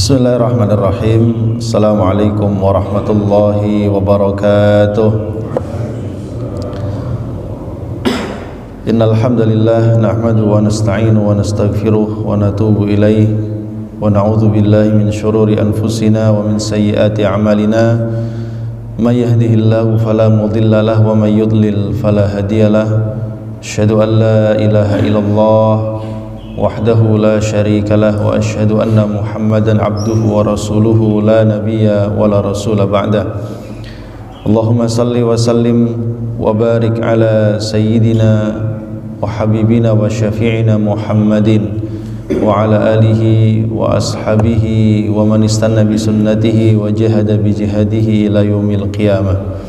Bismillahirrahmanirrahim. Assalamualaikum warahmatullahi wabarakatuh. Innal hamdalillah nahmaduhu wa nasta'inuhu wa nastaghfiruh wa natubu ilaihi wa na'udzu billahi min shururi anfusina wa min sayyiati a'malina. May yahdihillahu fala mudilla lahu wa may yudlil fala hadiyalah. Asyhadu an la ilaha illallah wahdahu la syarika lah wa asyhadu anna Muhammadan abduhu wa rasuluhu la nabiyya wa la rasula ba'dah. Allahumma salli wa sallim wa barik ala sayyidina wa habibina wa syafi'ina Muhammadin wa ala alihi wa ashabihi wa man istanna bi sunnatihi wa jahada bi jihadihi ila yaumil qiyamah.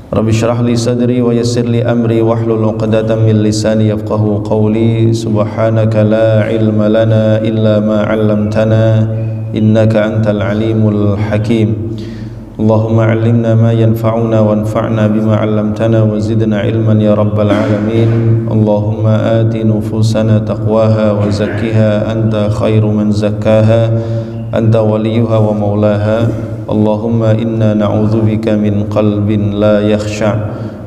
Rabbi syrah li sadri wa yassir li amri wahlul 'uqdatam min lisani yafqahu qawli. Subhanaka la ilma lana illa ma 'allamtana innaka antal alimul hakim. Allahumma 'allimna ma yanfa'una wanfa'na bima 'allamtana wa zidna ilman ya rabbal alamin. Allahumma ati nufusana taqwaha wa zakkiha anta khairu man zakkaha anta waliyuha wa maulaha. Allahumma inna na'udzubika min qalbin la yakhsha'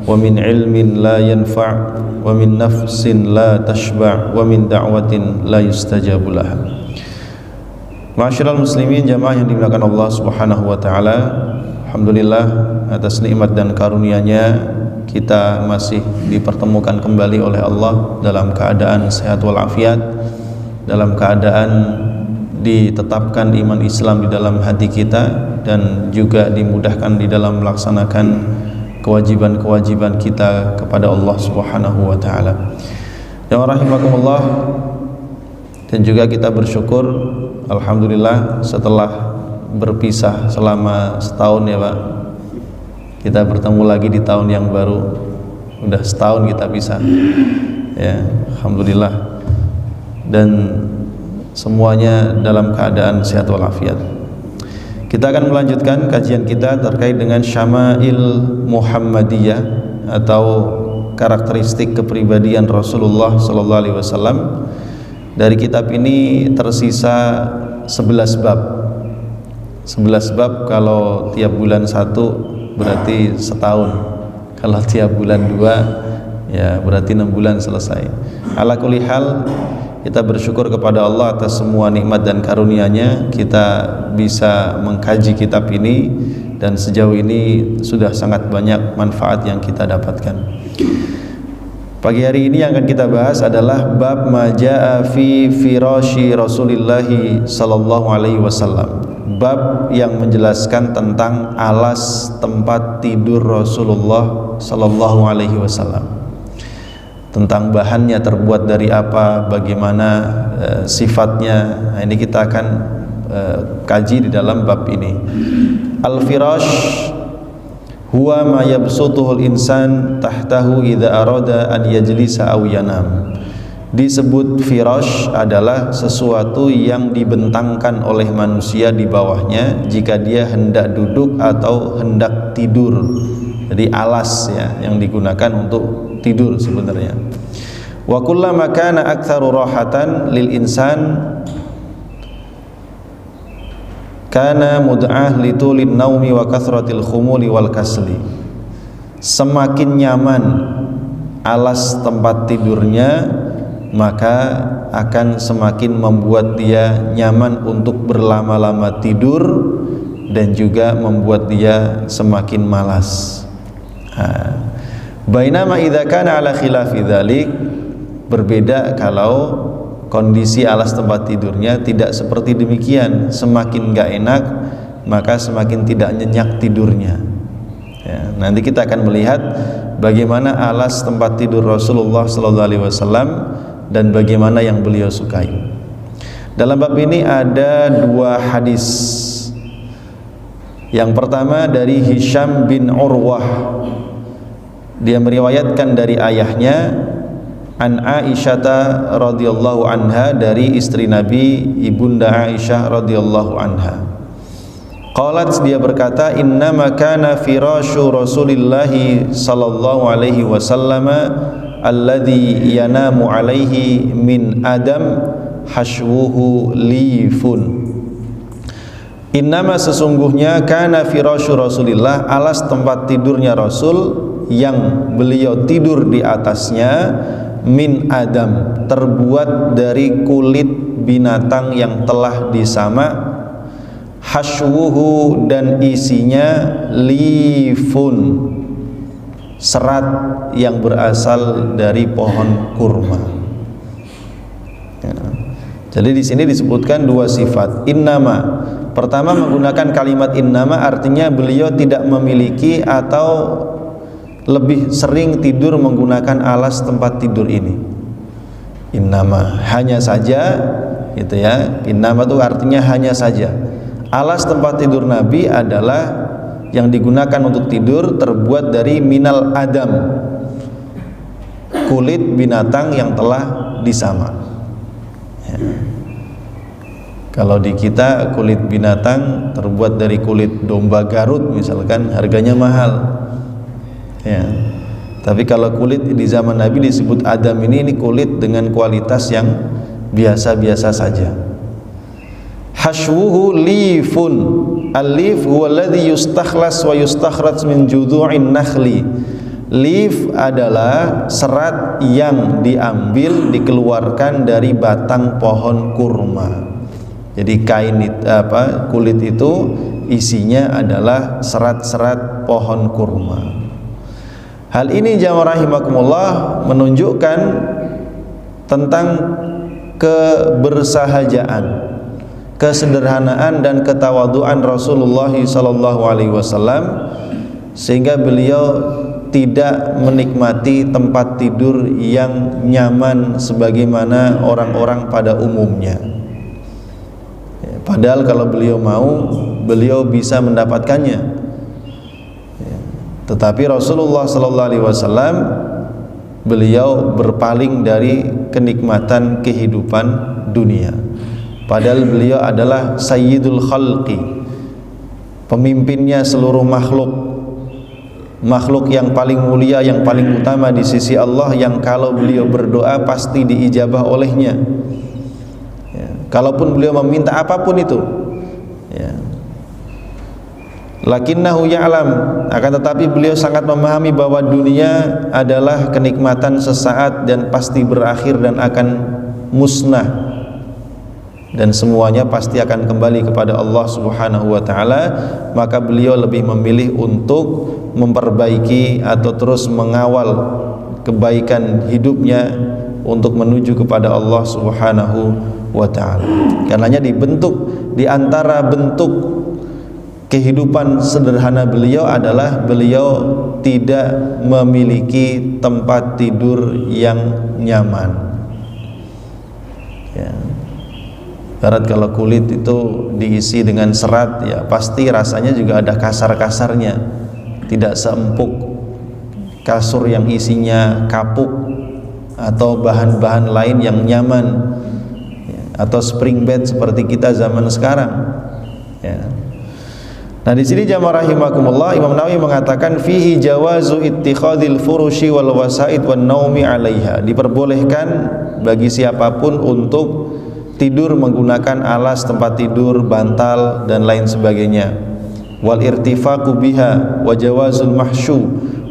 wa min ilmin la yanfa' wa min nafsin la tashba' wa min da'watin la yustajabu laha. Ma'asyiral muslimin jamaah yang dimuliakan Allah Subhanahu wa taala, alhamdulillah atas nikmat dan karunia-Nya kita masih dipertemukan kembali oleh Allah dalam keadaan sehat walafiat, dalam keadaan ditetapkan iman Islam di dalam hati kita dan juga dimudahkan di dalam melaksanakan kewajiban-kewajiban kita kepada Allah Subhanahu wa taala. Ya rahimakumullah, dan juga kita bersyukur alhamdulillah setelah berpisah selama setahun ya Pak, kita bertemu lagi di tahun yang baru. Udah setahun kita pisah ya, alhamdulillah, dan semuanya dalam keadaan sehat walafiat. Kita akan melanjutkan kajian kita terkait dengan Syama'il Muhammadiyah atau karakteristik kepribadian Rasulullah sallallahu alaihi wasallam. Dari kitab ini tersisa 11 bab. 11 bab kalau tiap bulan 1 berarti setahun. Kalau tiap bulan 2 ya berarti 6 bulan selesai. Ala kulli hal, kita bersyukur kepada Allah atas semua nikmat dan karunia-Nya. Kita bisa mengkaji kitab ini dan sejauh ini sudah sangat banyak manfaat yang kita dapatkan. Pagi hari ini yang akan kita bahas adalah bab majaa fi firashi Rasulillah sallallahu alaihi wasallam. Bab yang menjelaskan tentang alas tempat tidur Rasulullah sallallahu alaihi wasallam. Tentang bahannya terbuat dari apa, bagaimana sifatnya. Nah, ini kita akan kaji di dalam bab ini. Al-firash huwa ma yabsutuhul insan tahtahu idza arada an yajlisa aw yanam. Disebut firash adalah sesuatu yang dibentangkan oleh manusia di bawahnya jika dia hendak duduk atau hendak tidur. Jadi alas ya yang digunakan untuk tidur sebenarnya. Wa kullama kana aktsaru rahatan lil insan kana mud'ah litulin naumi wa kathratil khumuli wal kasli. Semakin nyaman alas tempat tidurnya, maka akan semakin membuat dia nyaman untuk berlama-lama tidur dan juga membuat dia semakin malas. Bainama idza kana ala khilafi dzalik, berbeda kalau kondisi alas tempat tidurnya tidak seperti demikian. Semakin enggak enak, maka semakin tidak nyenyak tidurnya ya, nanti kita akan melihat bagaimana alas tempat tidur Rasulullah sallallahu alaihi wasallam dan bagaimana yang beliau sukai. Dalam bab ini ada 2 hadis. Yang pertama dari Hisham bin Urwah. Dia meriwayatkan dari ayahnya an Aisyah radhiyallahu anha, dari istri Nabi ibunda Aisyah radhiyallahu anha. Qalat, dia berkata, innama kana firasyu Rasulillah sallallahu alaihi wasallam alladhi yanamu alaihi min adam hashwuhu lifun. Innama sesungguhnya kana firasyu Rasulillah, alas tempat tidurnya Rasul yang beliau tidur di atasnya, min adam, terbuat dari kulit binatang yang telah disamak, hashwuhu, dan isinya lifun, serat yang berasal dari pohon kurma. Ya. Jadi di sini disebutkan dua sifat. Innama, pertama menggunakan kalimat innama artinya beliau tidak memiliki atau lebih sering tidur menggunakan alas tempat tidur ini. Innama, hanya saja, gitu ya. Innama itu artinya hanya saja. Alas tempat tidur Nabi adalah yang digunakan untuk tidur terbuat dari minal adam, kulit binatang yang telah disamak. Ya. Kalau di kita kulit binatang terbuat dari kulit domba Garut misalkan, harganya mahal. Ya. Tapi kalau kulit di zaman Nabi disebut adam ini kulit dengan kualitas yang biasa-biasa saja. Hashwuhu lifun, al-lif huwa alladhi yustakhlas wa yustakhraj min judhu'in nakhli. Lif adalah serat yang diambil, dikeluarkan dari batang pohon kurma. Jadi kain kulit itu isinya adalah serat-serat pohon kurma. Hal ini jamaah rahimakumullah menunjukkan tentang kebersahajaan, kesederhanaan dan ketawaduan Rasulullah SAW, sehingga beliau tidak menikmati tempat tidur yang nyaman sebagaimana orang-orang pada umumnya. Padahal kalau beliau mau, beliau bisa mendapatkannya. Tetapi Rasulullah SAW, beliau berpaling dari kenikmatan kehidupan dunia. Padahal beliau adalah sayyidul khalqi, pemimpinnya seluruh makhluk yang paling mulia, yang paling utama di sisi Allah, yang kalau beliau berdoa pasti diijabah olehnya. Ya. Kalaupun beliau meminta apapun itu, ya. Lakinnahu ya'lam, akan tetapi beliau sangat memahami bahwa dunia adalah kenikmatan sesaat dan pasti berakhir dan akan musnah, dan semuanya pasti akan kembali kepada Allah Subhanahu wa taala. Maka beliau lebih memilih untuk memperbaiki atau terus mengawal kebaikan hidupnya untuk menuju kepada Allah Subhanahu wa taala. Karenanya di antara bentuk kehidupan sederhana beliau adalah beliau tidak memiliki tempat tidur yang nyaman. Ya. Barat kalau kulit itu diisi dengan serat, ya pasti rasanya juga ada kasar-kasarnya, tidak seempuk kasur yang isinya kapuk atau bahan-bahan lain yang nyaman, ya, atau spring bed seperti kita zaman sekarang. Ya. Nah di sini jamaah rahimakumullah, Imam Nawawi mengatakan fihi jawazu ittikhadil furushi wal wasaid wan naumi 'alaiha. Diperbolehkan bagi siapapun untuk tidur menggunakan alas tempat tidur, bantal dan lain sebagainya. Wal irtifaqu biha wa jawazul mahsyu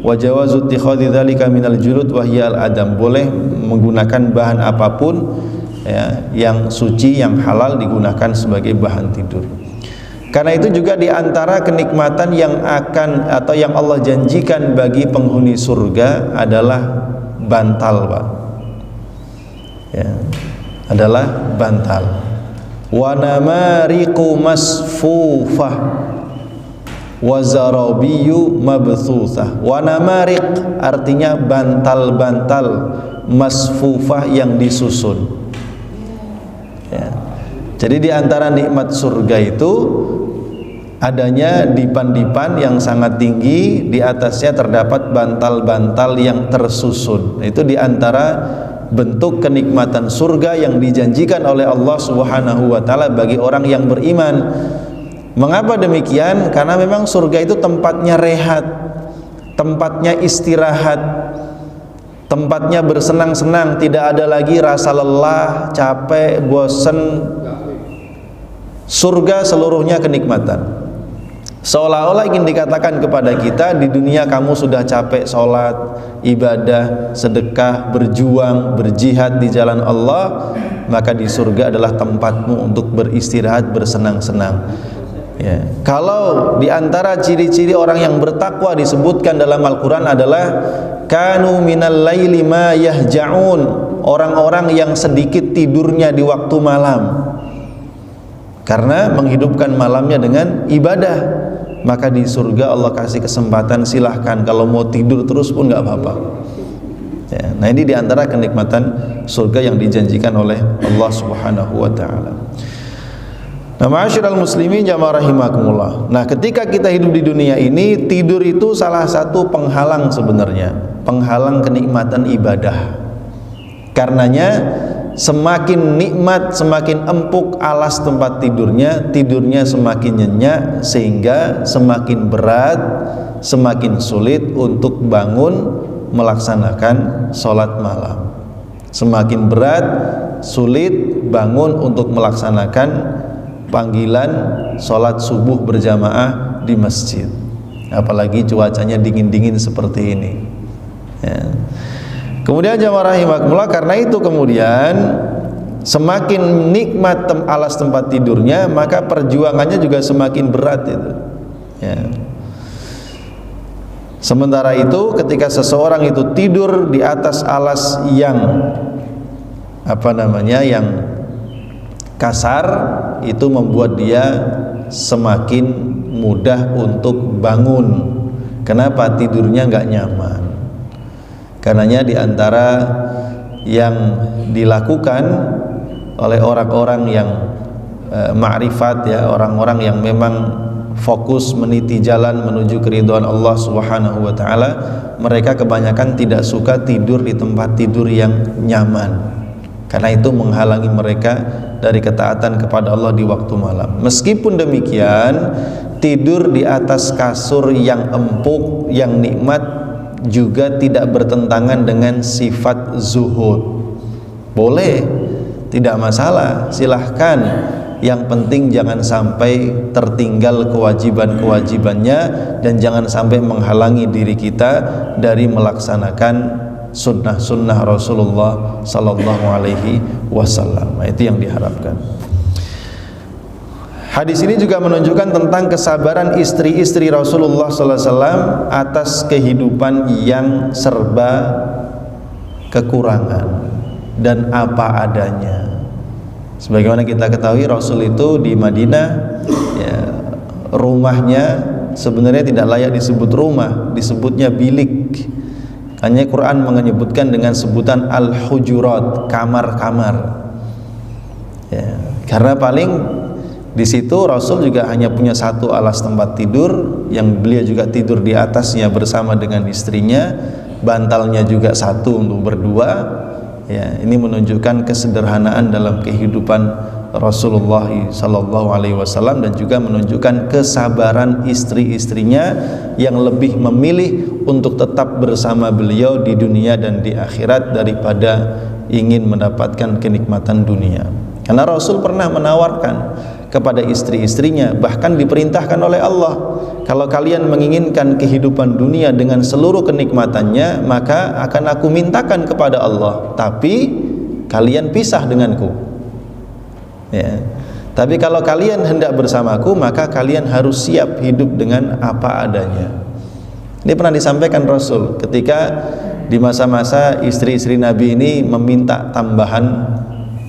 wa jawazu ittikhadhi dzalika minal julud wa hiya al adam. Boleh menggunakan bahan apapun, ya, yang suci, yang halal digunakan sebagai bahan tidur. Karena itu juga diantara kenikmatan yang akan atau yang Allah janjikan bagi penghuni surga adalah bantal, Pak. Ya, adalah bantal. Wa namariqu masfufah wa zarabiyyu mabthusah. Wa namariq artinya bantal-bantal, masfufah yang disusun. Ya. Jadi di antara nikmat surga itu adanya dipan-dipan yang sangat tinggi, di atasnya terdapat bantal-bantal yang tersusun. Itu di antara bentuk kenikmatan surga yang dijanjikan oleh Allah Subhanahu wa taala bagi orang yang beriman. Mengapa demikian? Karena memang surga itu tempatnya rehat, tempatnya istirahat, tempatnya bersenang-senang, tidak ada lagi rasa lelah, capek, bosan, Surga seluruhnya kenikmatan. Seolah-olah ingin dikatakan kepada kita, di dunia kamu sudah capek sholat, ibadah, sedekah, berjuang, berjihad di jalan Allah, maka di surga adalah tempatmu untuk beristirahat, bersenang-senang. Ya. Kalau di antara ciri-ciri orang yang bertakwa disebutkan dalam Al-Quran adalah kanu minal laili ma yahja'un, orang-orang yang sedikit tidurnya di waktu malam karena menghidupkan malamnya dengan ibadah. Maka di surga Allah kasih kesempatan, silahkan, kalau mau tidur terus pun nggak apa-apa. Ya, nah ini diantara kenikmatan surga yang dijanjikan oleh Allah Subhanahu wa Ta'ala. Nah, ma'asyiral muslimin jamaah rahimakumullah. Nah, ketika kita hidup di dunia ini, tidur itu salah satu penghalang sebenarnya, penghalang kenikmatan ibadah. Karenanya semakin nikmat, semakin empuk alas tempat tidurnya, tidurnya semakin nyenyak, sehingga semakin berat, semakin sulit untuk bangun melaksanakan sholat malam. Semakin berat, sulit bangun untuk melaksanakan panggilan sholat subuh berjamaah di masjid. Apalagi cuacanya dingin-dingin seperti ini. Ya. Kemudian jamaah rahimakumullah, karena itu kemudian semakin nikmat alas tempat tidurnya, maka perjuangannya juga semakin berat itu. Ya. Sementara itu ketika seseorang itu tidur di atas alas yang yang kasar, itu membuat dia semakin mudah untuk bangun. Kenapa? Tidurnya nggak nyaman. Karenanya di antara yang dilakukan oleh orang-orang yang ma'rifat, ya, orang-orang yang memang fokus meniti jalan menuju keridhaan Allah Subhanahu wa Ta'ala, mereka kebanyakan tidak suka tidur di tempat tidur yang nyaman, karena itu menghalangi mereka dari ketaatan kepada Allah di waktu malam. Meskipun demikian, tidur di atas kasur yang empuk, yang nikmat, juga tidak bertentangan dengan sifat zuhud. Boleh, tidak masalah, silahkan. Yang penting jangan sampai tertinggal kewajiban-kewajibannya, dan jangan sampai menghalangi diri kita dari melaksanakan sunnah-sunnah Rasulullah Sallallahu Alaihi Wasallam. Itu yang diharapkan. Hadis ini juga menunjukkan tentang kesabaran istri-istri Rasulullah Sallallahu Alaihi Wasallam atas kehidupan yang serba kekurangan dan apa adanya. Sebagaimana kita ketahui, Rasul itu di Madinah, ya, rumahnya sebenarnya tidak layak disebut rumah, disebutnya bilik. Hanya Quran menyebutkan dengan sebutan al-hujurat, kamar-kamar. Ya, karena paling di situ Rasul juga hanya punya satu alas tempat tidur, yang beliau juga tidur di atasnya bersama dengan istrinya. Bantalnya juga satu untuk berdua. Ya, ini menunjukkan kesederhanaan dalam kehidupan Rasulullah Sallallahu Alaihi Wasallam, dan juga menunjukkan kesabaran istri-istrinya yang lebih memilih untuk tetap bersama beliau di dunia dan di akhirat daripada ingin mendapatkan kenikmatan dunia. Karena Rasul pernah menawarkan kepada istri-istrinya, bahkan diperintahkan oleh Allah, kalau kalian menginginkan kehidupan dunia dengan seluruh kenikmatannya, maka akan aku mintakan kepada Allah, tapi kalian pisah denganku. Ya. Tapi kalau kalian hendak bersamaku, maka kalian harus siap hidup dengan apa adanya. Ini pernah disampaikan Rasul ketika di masa-masa istri-istri Nabi ini meminta tambahan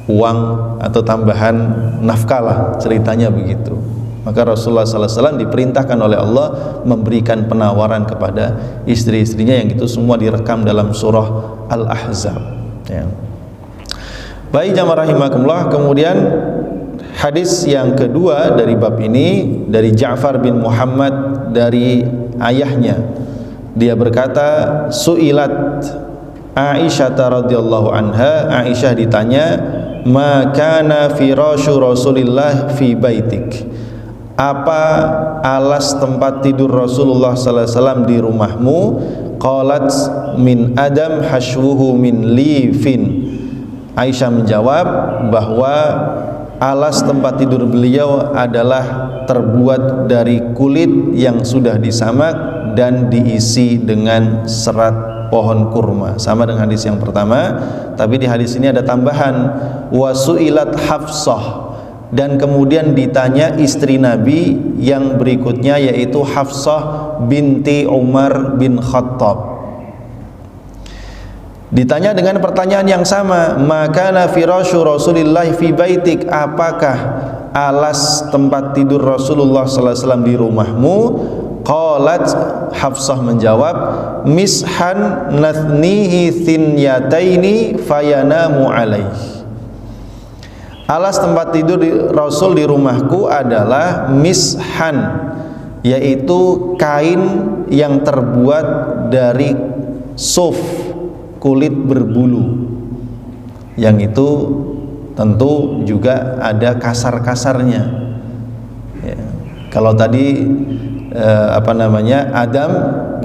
uang atau tambahan nafkah lah, ceritanya begitu. Maka Rasulullah SAW diperintahkan oleh Allah memberikan penawaran kepada istri-istrinya, yang itu semua direkam dalam surah Al-Ahzab. Ya. Baik jamaah rahimakumullah, kemudian hadis yang kedua dari bab ini dari Ja'far bin Muhammad dari ayahnya. Dia berkata, su'ilat Aisyah radhiyallahu anha, Aisyah ditanya, ma kana firasyu Rasulillah fi baitik, apa alas tempat tidur Rasulullah sallallahu alaihi wasallam di rumahmu? Qalat min adam hashwuhu min lifin. Aisyah menjawab bahwa alas tempat tidur beliau adalah terbuat dari kulit yang sudah disamak dan diisi dengan serat pohon kurma. Sama dengan hadis yang pertama, tapi di hadis ini ada tambahan wasu'ilat Hafsah, dan kemudian ditanya istri Nabi yang berikutnya, yaitu Hafsah binti Umar bin Khattab. Ditanya dengan pertanyaan yang sama, makana firasyu Rasulillah fi baitik, apakah alas tempat tidur Rasulullah sallallahu alaihi wasallam di rumahmu? Qalat, Hafsah menjawab, mishan nathnihi thinyataini fayanamu alaihi. Alas tempat tidur Rasul di rumahku adalah mishan, yaitu kain yang terbuat dari suf, kulit berbulu, yang itu tentu juga ada kasar-kasarnya ya. Kalau tadi Adam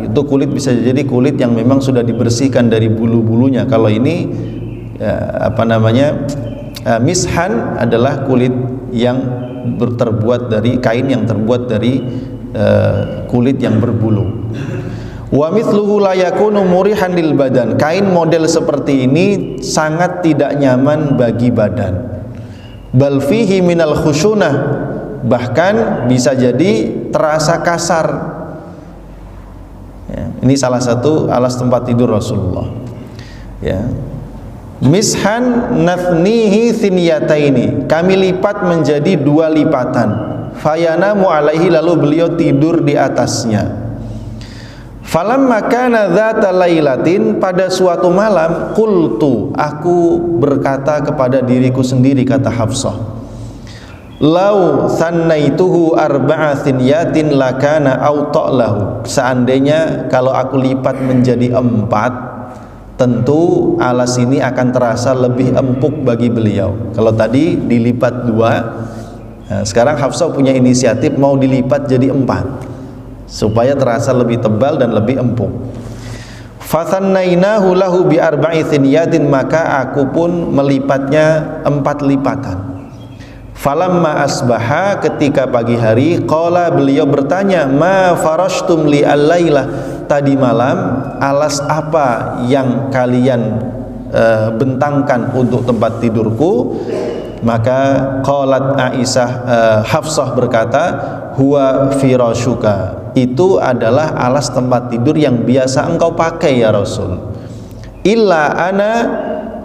itu kulit bisa jadi kulit yang memang sudah dibersihkan dari bulu-bulunya. Kalau ini mishan adalah kulit yang terbuat dari kain yang terbuat dari kulit yang berbulu. Wa mithluhu la yakunu murihan lil badan. Kain model seperti ini sangat tidak nyaman bagi badan. Bal fihi minal khusyunah, bahkan bisa jadi terasa kasar ya. Ini salah satu alas tempat tidur Rasulullah ya. Mishan nathnihi thinyataini, kami lipat menjadi 2 lipatan. Fayanamu alaihi, lalu beliau tidur di atasnya. Falamma kana dzata lailatin, pada suatu malam, qultu, aku berkata kepada diriku sendiri, kata Hafsah, lau sannaituhu arba'a thinyatin lakana awta'lahu, seandainya kalau aku lipat menjadi 4, tentu alas ini akan terasa lebih empuk bagi beliau. Kalau tadi dilipat 2, nah, sekarang Hafsah punya inisiatif mau dilipat jadi 4 supaya terasa lebih tebal dan lebih empuk. Fathannainahu lahu bi arba'i thinyatin, maka aku pun melipatnya 4 lipatan. Falamma asbaha, ketika pagi hari, qala, beliau bertanya, ma farashtum li al-lailah, tadi malam alas apa yang kalian bentangkan untuk tempat tidurku? Maka qalat Aisyah, Hafsah berkata, huwa firashuka, itu adalah alas tempat tidur yang biasa engkau pakai ya Rasul. Illa ana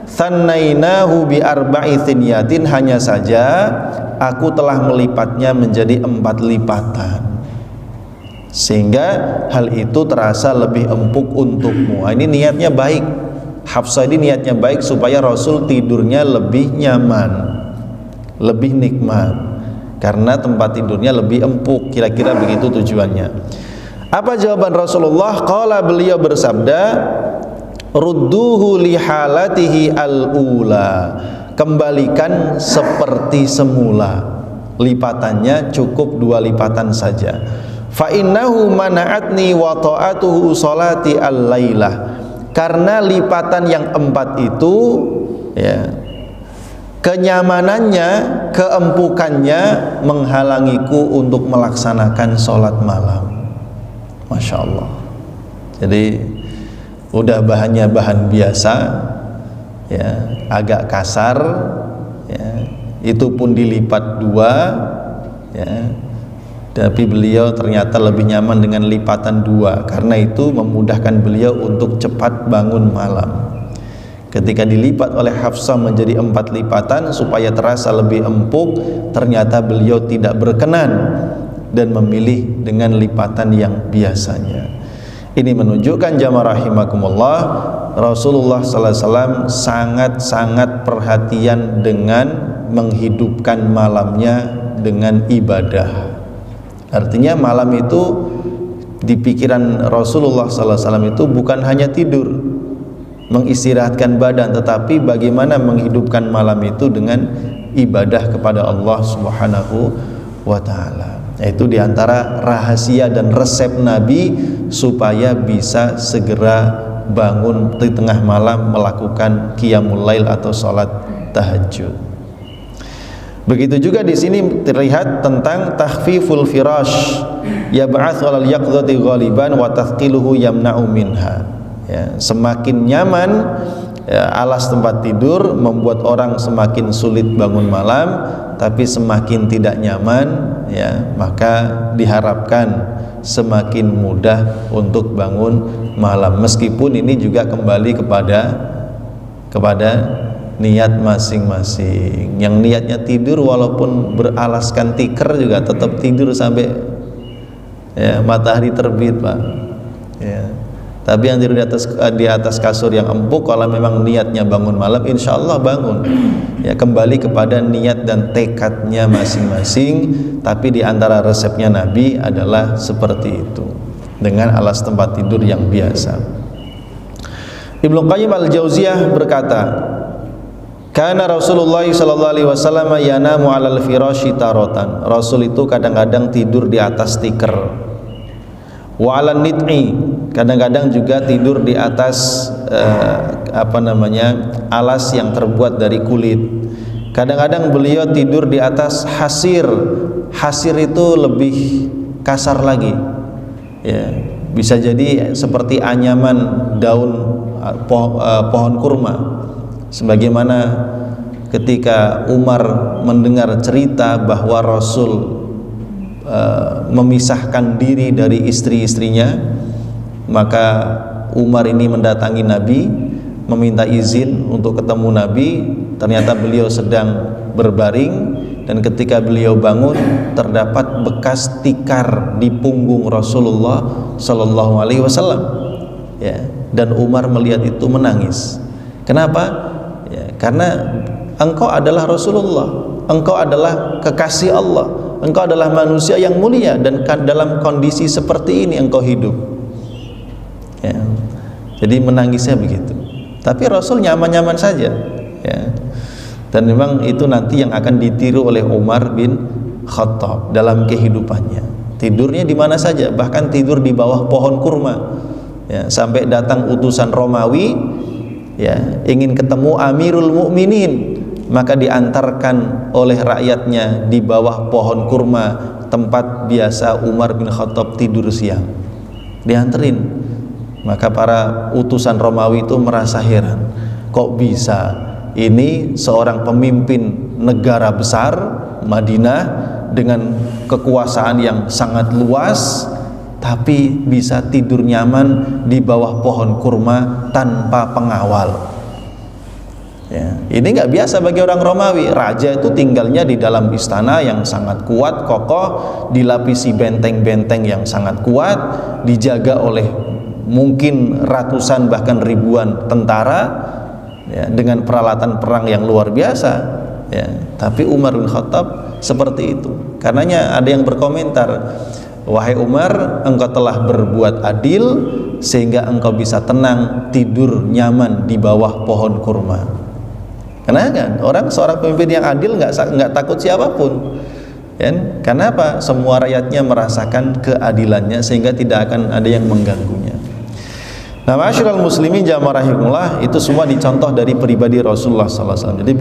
thannainahu bi arba'i thinyatin, hanya saja aku telah melipatnya menjadi 4 lipatan, sehingga hal itu terasa lebih empuk untukmu. Ini niatnya baik, Hafsah ini niatnya baik supaya Rasul tidurnya lebih nyaman, lebih nikmat, karena tempat tidurnya lebih empuk, kira-kira begitu tujuannya. Apa jawaban Rasulullah? Qala, beliau bersabda, rudduhu li halatihi al-ula, kembalikan seperti semula, lipatannya cukup 2 lipatan saja. Fa innahu mana'atni wa ta'atuhu salati al-lailah, karena lipatan yang 4 itu ya, kenyamanannya, keempukannya menghalangiku untuk melaksanakan sholat malam. Masya Allah. Jadi udah bahannya bahan biasa ya, agak kasar ya, itu pun dilipat 2 ya, tapi beliau ternyata lebih nyaman dengan lipatan 2, karena itu memudahkan beliau untuk cepat bangun malam. Ketika dilipat oleh Hafsah menjadi 4 lipatan supaya terasa lebih empuk, ternyata beliau tidak berkenan dan memilih dengan lipatan yang biasanya. Ini menunjukkan jamaah rahimakumullah, Rasulullah sallallahu alaihi wasallam sangat-sangat perhatian dengan menghidupkan malamnya dengan ibadah. Artinya malam itu di pikiran Rasulullah sallallahu alaihi wasallam itu bukan hanya tidur, mengistirahatkan badan, tetapi bagaimana menghidupkan malam itu dengan ibadah kepada Allah Subhanahu wa ta'ala. Itu diantara rahasia dan resep Nabi supaya bisa segera bangun di tengah malam melakukan qiyamul lail atau sholat tahajud. Begitu juga di sini terlihat tentang takhfiful firash, yab'atsu 'alal yaqdhati ghaliban wa tathqiluhu yamna'u minha. Ya, semakin nyaman ya, alas tempat tidur membuat orang semakin sulit bangun malam, tapi semakin tidak nyaman ya, maka diharapkan semakin mudah untuk bangun malam. Meskipun ini juga kembali kepada niat masing-masing. Yang niatnya tidur walaupun beralaskan tikar juga tetap tidur sampai ya, matahari terbit, Pak. Ya. Tapi yang tidur di atas kasur yang empuk, kalau memang niatnya bangun malam, insya Allah bangun. Ya, kembali kepada niat dan tekadnya masing-masing. Tapi di antara resepnya Nabi adalah seperti itu, dengan alas tempat tidur yang biasa. Ibnu Qayyim al-Jauziyah berkata, karena Rasulullah sallallahu alaihi wasallam yanamu 'alal firasyi taratan. Rasul itu kadang-kadang tidur di atas tikar. Wa 'alan nit'i, kadang-kadang juga tidur di atas alas yang terbuat dari kulit. Kadang-kadang beliau tidur di atas hasir. Hasir itu lebih kasar lagi. Ya, bisa jadi seperti anyaman daun pohon kurma. Sebagaimana ketika Umar mendengar cerita bahwa Rasul memisahkan diri dari istri-istrinya, maka Umar ini mendatangi Nabi, meminta izin untuk ketemu Nabi. Ternyata beliau sedang berbaring, dan ketika beliau bangun terdapat bekas tikar di punggung Rasulullah Sallallahu Alaihi Wasallam. Ya, dan Umar melihat itu menangis. Kenapa? Ya, karena engkau adalah Rasulullah, engkau adalah kekasih Allah, engkau adalah manusia yang mulia, dan dalam kondisi seperti ini engkau hidup. Ya, jadi menangisnya begitu. Tapi Rasul nyaman-nyaman saja. Ya. Dan memang itu nanti yang akan ditiru oleh Umar bin Khattab dalam kehidupannya. Tidurnya di mana saja, bahkan tidur di bawah pohon kurma. Ya, sampai datang utusan Romawi, ya, ingin ketemu Amirul Mukminin, maka diantarkan oleh rakyatnya di bawah pohon kurma, tempat biasa Umar bin Khattab tidur siang. Dianterin. Maka para utusan Romawi itu merasa heran, kok bisa ini seorang pemimpin negara besar Madinah dengan kekuasaan yang sangat luas, tapi bisa tidur nyaman di bawah pohon kurma tanpa pengawal. Ya, ini nggak biasa bagi orang Romawi. Raja itu tinggalnya di dalam istana yang sangat kuat, kokoh, dilapisi benteng-benteng yang sangat kuat, dijaga oleh mungkin ratusan bahkan ribuan tentara, ya, dengan peralatan perang yang luar biasa. Ya, tapi Umar bin Khattab seperti itu. Karenanya ada yang berkomentar, wahai Umar, engkau telah berbuat adil sehingga engkau bisa tenang tidur nyaman di bawah pohon kurma. Karena kan seorang pemimpin yang adil nggak takut siapapun. Kan? Karena apa? Semua rakyatnya merasakan keadilannya sehingga tidak akan ada yang mengganggunya. Nah, ma'asyiral muslimin jamaah rahimahullah, itu semua dicontoh dari pribadi Rasulullah sallallahu alaihi wasallam. Jadi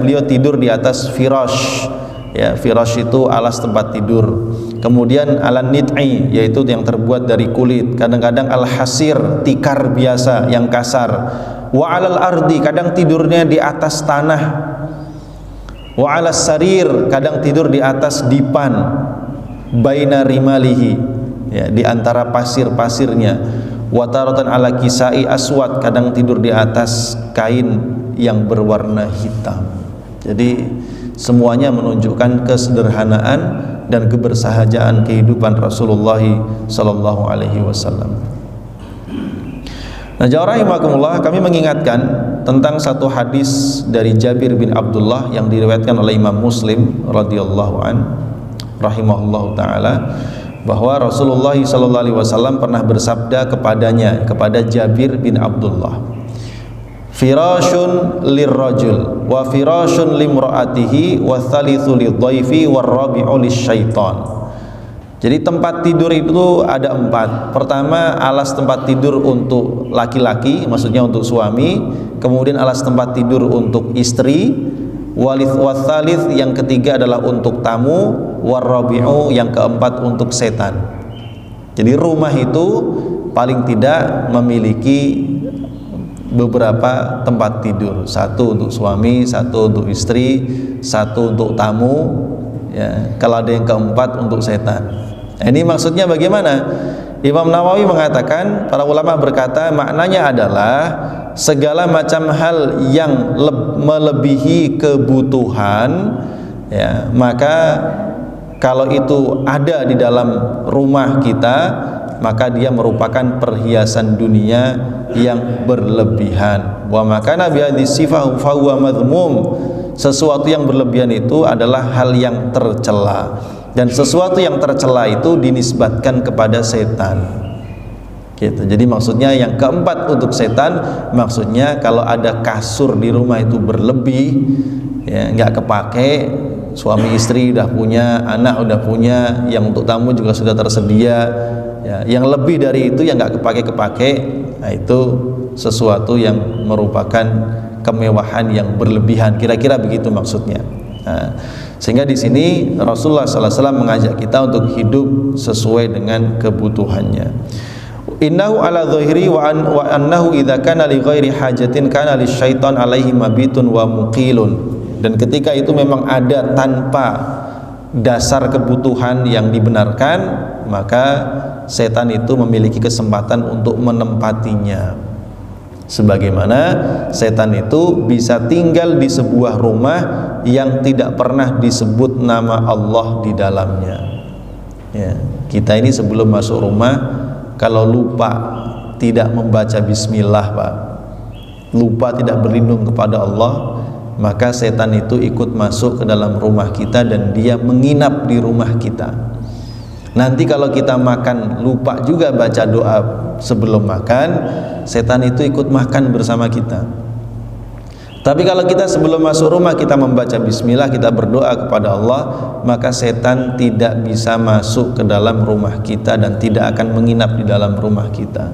beliau tidur di atas firash. Ya, firash itu alas tempat tidur. Kemudian alan nit'i, yaitu yang terbuat dari kulit. Kadang-kadang al-hasir, tikar biasa yang kasar. Wa 'alal ardi, kadang tidurnya di atas tanah. Wa 'alas sarir, kadang tidur di atas dipan. Baina rimalihi, ya, di antara pasir-pasirnya. Wa taratan 'ala kisai aswad, kadang tidur di atas kain yang berwarna hitam. Jadi semuanya menunjukkan kesederhanaan dan kebersahajaan kehidupan Rasulullah sallallahu alaihi wasallam. Nah, jamaah rahimakumullah, kami mengingatkan tentang satu hadis dari Jabir bin Abdullah yang diriwayatkan oleh Imam Muslim radhiyallahu an rahimahullahu taala, bahwa Rasulullah sallallahu alaihi wasallam pernah bersabda kepada Jabir bin Abdullah, firashun lirrajul wa firashun limraatihi wa thalithu lidhaifi warrabi'u lisyaitan. Jadi tempat tidur itu ada 4. Pertama, alas tempat tidur untuk laki-laki, maksudnya untuk suami. Kemudian alas tempat tidur untuk istri. Watsalits yang ketiga adalah untuk tamu, warabi'u yang keempat untuk setan. Jadi rumah itu paling tidak memiliki beberapa tempat tidur, satu untuk suami, satu untuk istri, satu untuk tamu, ya, kalau ada yang keempat untuk setan. Nah, ini maksudnya bagaimana? Imam Nawawi mengatakan, para ulama berkata maknanya adalah segala macam hal yang melebihi kebutuhan, ya, maka kalau itu ada di dalam rumah kita, maka dia merupakan perhiasan dunia yang berlebihan. Wa makana bi hadhihi sifah fa huwa madhmum. Sesuatu yang berlebihan itu adalah hal yang tercela, dan sesuatu yang tercela itu dinisbatkan kepada setan. Gitu. Jadi maksudnya yang keempat untuk setan, maksudnya kalau ada kasur di rumah itu berlebih, ya, nggak kepake, suami istri udah punya, anak udah punya, yang untuk tamu juga sudah tersedia, ya, yang lebih dari itu yang nggak kepake, nah itu sesuatu yang merupakan kemewahan yang berlebihan, kira-kira begitu maksudnya. Nah, sehingga di sini Rasulullah SAW mengajak kita untuk hidup sesuai dengan kebutuhannya. Innahu ala dhahiri wa annahu idza kana li ghairi hajatin kana lisyaitan alaihi mabitun wa muqilun. Dan ketika itu memang ada tanpa dasar kebutuhan yang dibenarkan, maka setan itu memiliki kesempatan untuk menempatinya. Sebagaimana setan itu bisa tinggal di sebuah rumah yang tidak pernah disebut nama Allah di dalamnya. Ya, kita ini sebelum masuk rumah, kalau lupa tidak membaca bismillah, Pak, lupa tidak berlindung kepada Allah, maka setan itu ikut masuk ke dalam rumah kita dan dia menginap di rumah kita. Nanti kalau kita makan lupa juga baca doa sebelum makan, setan itu ikut makan bersama kita. Tapi kalau kita sebelum masuk rumah kita membaca bismillah, kita berdoa kepada Allah, maka setan tidak bisa masuk ke dalam rumah kita dan tidak akan menginap di dalam rumah kita.